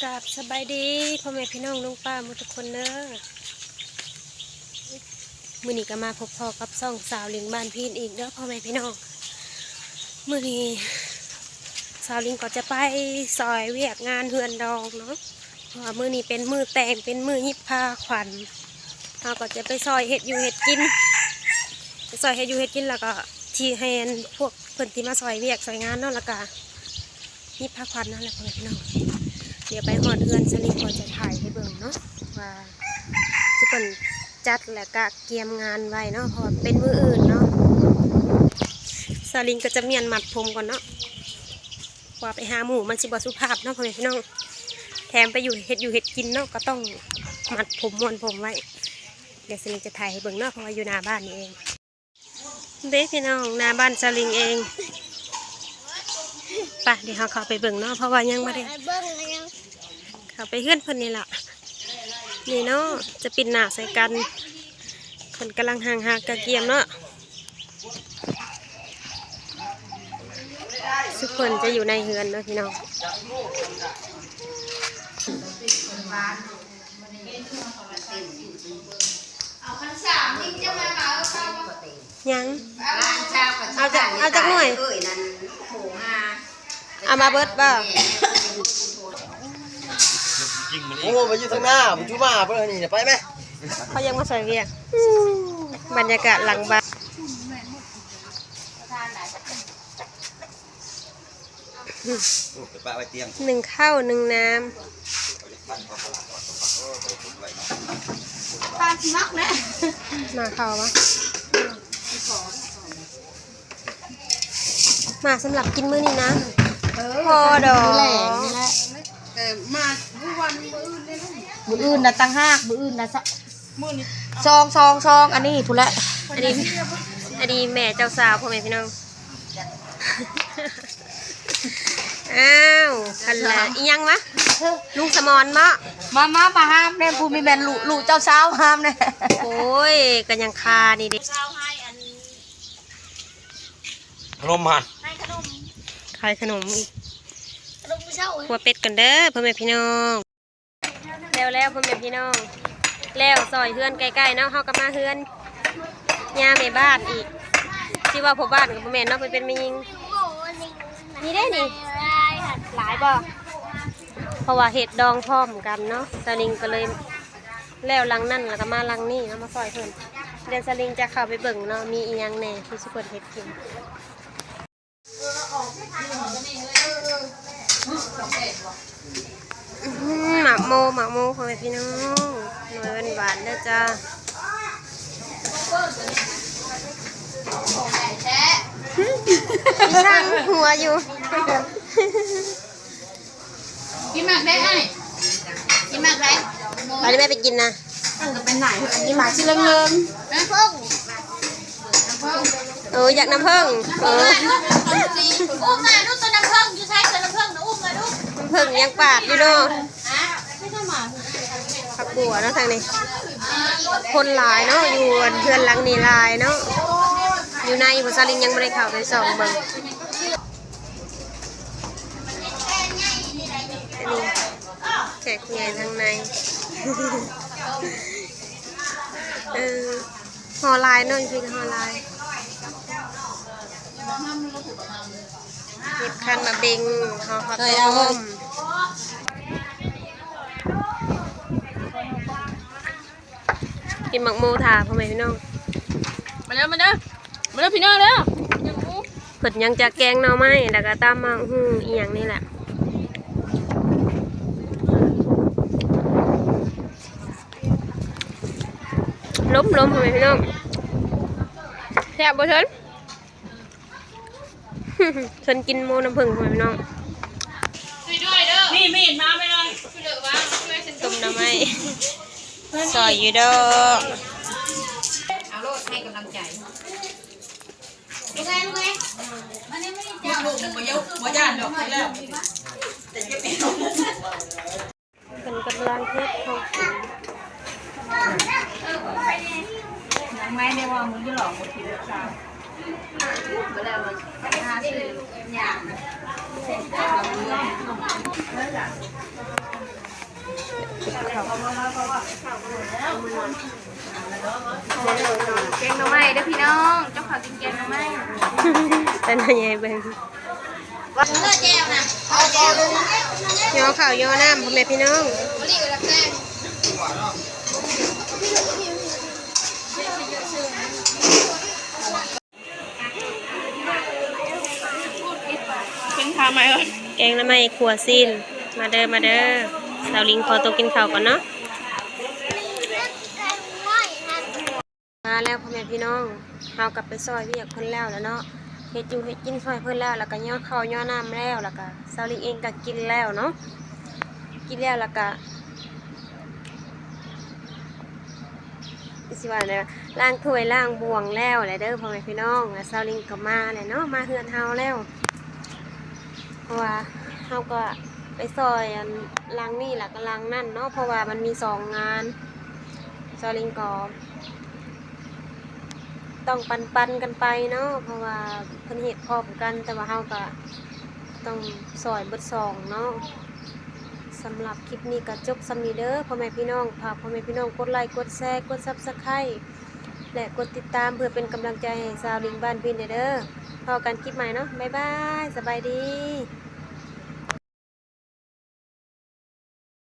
กราบสบายดีพ่อแม่พี่น้องลุงป้าทุกคนเนอะมื้อนี้ก็มาพบพ่อกับซ่องสาวลิงบ้านพี่อีกเด้อพ่อแม่พี่น้องมื้อนี้สาวลิงก็จะไปซอยเวียกงานเฮือนดองเนาะเพราะว่ามื้อนี้เป็นมื้อแต่งเป็นมื้อยิบผ้าขวัญเราก็จะไปซอยเฮ็ดอยู่เฮ็ดกินไปซอยเฮ็ดอยู่เฮ็ดกินแล้วก็ที่ให้พวกเพิ่นที่มาซอยเวียกซอยงานเนาะแล้วก็ยิบผ้าขวัญนั่นแหละพ่อแม่พี่น้องเดี๋ยวไปหอดเฮือนสลิงก็จะถ่ายให้เบิ่งเนาะว่าจะเป็นจัดและกะเกียมงานไว้เนาะเพราะเป็นมืออื่นเนาะสลิงก็จะเมียนมัดผมก่อนเนาะว่าไปหาหมูมันสิบ่สุภาพเนาะพ่อแม่พี่น้องแถมไปอยู่เฮ็ดอยู่เฮ็ดกินเนาะก็ต้องมัดผมม้วนผมไว้เดี๋ยวสลิงจะถ่ายให้เบิ่งเนาะเพราะว่าอยู่หน้าบ้านนี่เองเด้พี่น้องหน้าบ้านสลิงเองปะเดี๋ยวเขาไปเบิ่งเนาะเพราะว่ายังไม่ได้เขาไปเฮือนเพิ่นนี่แหละนี่เนาะจะปิดหน้าใส่กันคนกำลังห่างหากระเกียมเนาะทุกคนจะอยู่ในเฮือนเนาะพี่น้องยังเอาจากหน่วยเอามาเบิดบ่โอ้มาอยู่ทางหน้าผมจูมาเพื่อนนี่ไปไหมเขายังมาใส่เวียกบรรยากาศหลังบ้านหนึ่งข้าวหนึ่งน้ำทานมักนะมาข้าววะมาสำหรับกินมื้อนี้นะพอดอกมามื้ออื่นนะตั้งห้ามื้ออื่นนะซองอันนี้ทุละอันนี้แม่เจ้าสาวพ่อแม่พี่น้องอ้าวคันละอียังวะลุงสมอนมะมาห้ามแน่ผู้มีแม่ลูกเจ้าสาวห้ามแน่โอ้ยกันยังคานี่ดิขนมมันขายขนมอีกหัวเป็ดกันเด้อพ่อแม่พี่น้องแล้วพ่อแม่พี่น้องแล้วซอยเฮือนใกล้ๆเนาะเฮาก็มาเฮือนย่าแม่บ้านอีกที่ว่าพ่อบ้านกับพ่อแม่เนาะเป็นไม่ยิงนี่ได้นี่หลายบ่เพราะว่าเห็ดดองพร้อมกันเนาะสลิงก็เลยแล้วลังนั่นแล้วก็มาลังนี่เนาะมาซอยเพิ่นเดี๋ยวสลิงจะเข้าไปเบิ่งเนาะมีอีหยังแน่ที่สิเพิ่นเฮ็ดกินหมักโมพ่อแม่พี่น้องหน่อยหวานๆเด้อจ้าช่างหัวอยู่กินหมากได้ไงกินหมากได้ไปได้แม่ไปกินนะเป็นไหนกินหมากชื่อเริงน้ำผึ้งอยากน้ำผึ้งอุ้มมาดูตัวน้ำผึ้งอยู่ใช้ตัวน้ำผึ้งนะอุ้มมาดูน้ำผึ้งยังปาดอยู่เนาะผักบัวเนาะทางนี้คนหลายเนาะอยู่เพื่อนหลังนี่หลายเนาะอยู่ในบุษลิงยังไม่ได้เข้าไปส่องเบิ่งนี่แขกใหญ่ทางในห่อลายเนาะจริงๆห่อลายเก็บคันมาเบ่งห่อข้าวต้มกินหมักโมถาพ่อแม่พี่น้องมาเด้อพี่น้องเด้อเพิ่นยังจะแกงหน่อไม้แล้วก็ตามมาอีหยังนี่แหละล้มพ่อแม่พี่น้องแซ่บบ่เถินฉันกินโมน้ำผึ้งพ่อแม่พี่น้องด้วยเด้อนี่มีดมาไปเลยต้มหน่อไม้ซอยอยู่ดอกเอาโลดให้กำลังใจลูกไงมันนี่ไม่ได้ลูกมันยกหัวย่านดอกแล้วแต่เก็บเองเป็นกำลังเทศเขาไม่ได้ว่ามึงจะหลอกคนผิดหรือเปล่าเวลาเราหาซื้ออย่าง แกงหน่อไม้เด้อพี่น้องเจ้าขอกินแกงหน่อไม้ เป็นยังไงเบิ่ง ว่าเลือดแก้วนะเอาแก้ว ย่อข้าวย่อน้ำพ่อแม่พี่น้อง บริเวณแก้วเป็นทาไหมล่ะ แกงละไม้ขัวซีนมาเด้อมาเด้อสาวลิงขอตัวกินข้าวก่อนเนาะมาแล้วพ่อแม่พี่น้องเฮากลับไปซอยเวียกเพิ่นแล้วเนาะเฮ็ดอยู่เฮ็ดกินซอยเพิ่นแล้วแล้วก็ย่อข้าวย่อน้ำแล้วแล้วก็สาวลิงเองก็กินแล้วเนาะกินแล้วแล้วก็สิว่าได๋ล้างถ้วยล้างบ่วงแล้วแหละเด้อพ่อแม่พี่น้องแล้วสาวลิงก็มาแล้วเนาะมาเฮือนเฮาแล้วเพราะว่าเฮาก็ไปซอยอันล้างนี่แล้วก็ล้างนั่นเนาะเพราะว่ามันมี2งานสาวลิงก็ต้องปันกันไปเนาะเพราะว่าเพิ่นเฮ็ดพร้อมกันแต่ว่าเฮาก็ต้องซอยเบิด2เนาะสำหรับคลิปนี้ก็จบสำนี้เด้อพ่อแม่พี่น้องฝากพ่อแม่พี่น้องกดไลค์กดแชร์กด Subscribe และกดติดตามเพื่อเป็นกำลังใจให้สาวลิงบ้านพินเด้อพอกันคลิปใหม่เนาะบ๊ายบายสบายดี